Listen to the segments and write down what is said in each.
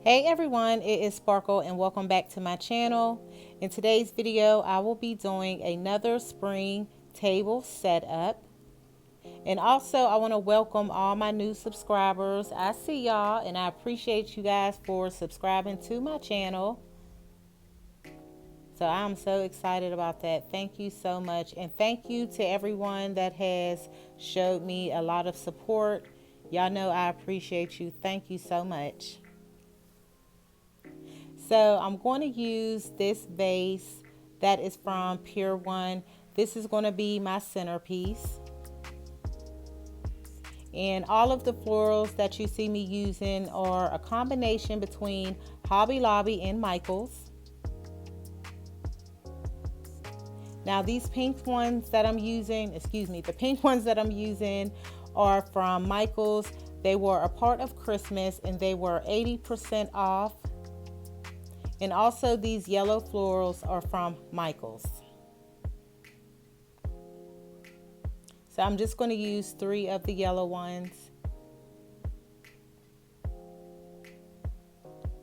Hey everyone, it is Sparkle and welcome back to my channel. In today's video, I will be doing another spring table setup. And also I want to welcome all my new subscribers. I see y'all and I appreciate you guys for subscribing to my channel. So I'm so excited about that. Thank you so much. And thank you to everyone that has showed me a lot of support. Y'all know I appreciate you. Thank you so much. So I'm going to use this vase that is from Pure One. This is going to be my centerpiece. And all of the florals that you see me using are a combination between Hobby Lobby and Michaels. Now these pink ones that I'm using, the pink ones that I'm using are from Michaels. They were a part of Christmas and they were 80% off. And also these yellow florals are from Michaels. So I'm just going to use 3 of the yellow ones.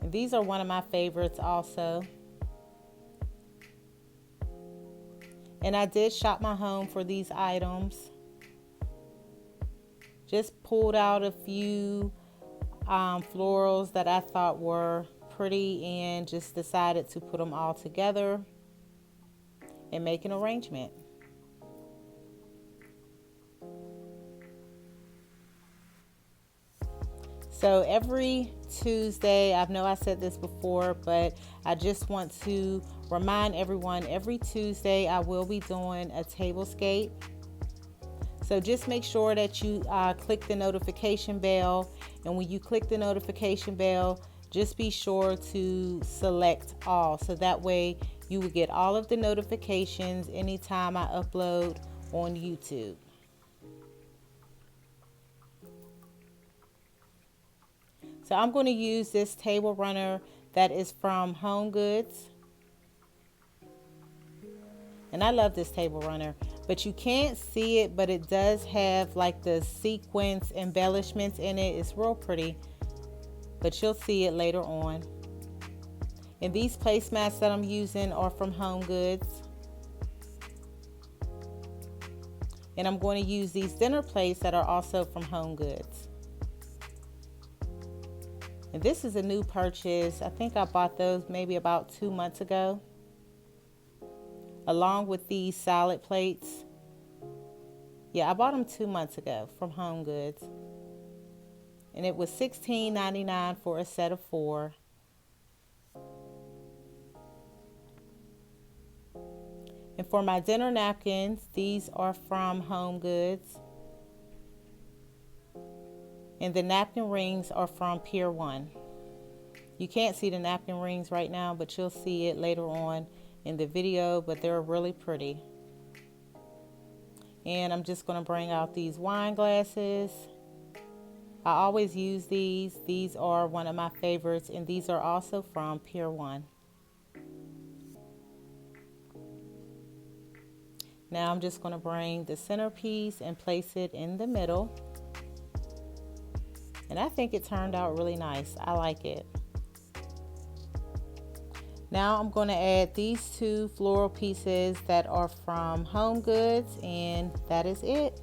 And these are one of my favorites also. And I did shop my home for these items. Just pulled out a few florals that I thought were pretty and just decided to put them all together and make an arrangement. So every Tuesday, I know I said this before, but I just want to remind everyone, every Tuesday I will be doing a tablescape. So just make sure that you click the notification bell, and when you click the notification bell, just be sure to select all, so that way you will get all of the notifications anytime I upload on YouTube. So I'm going to use this table runner that is from Home Goods. And I love this table runner, but you can't see it, but it does have like the sequence embellishments in it. It's real pretty, but you'll see it later on. And these placemats that I'm using are from Home Goods. And I'm going to use these dinner plates that are also from Home Goods. And this is a new purchase. I think I bought those maybe about 2 months ago, along with these salad plates. Yeah, I bought them 2 months ago from Home Goods. And it was $16.99 for a set of 4. And for my dinner napkins, these are from Home Goods. And the napkin rings are from Pure One. You can't see the napkin rings right now, but you'll see it later on in the video, but they're really pretty. And I'm just going to bring out these wine glasses. I always use these. These are one of my favorites, and these are also from Pure One. Now I'm just going to bring the centerpiece and place it in the middle. And I think it turned out really nice. I like it. Now I'm going to add these 2 floral pieces that are from Home Goods, and that is it.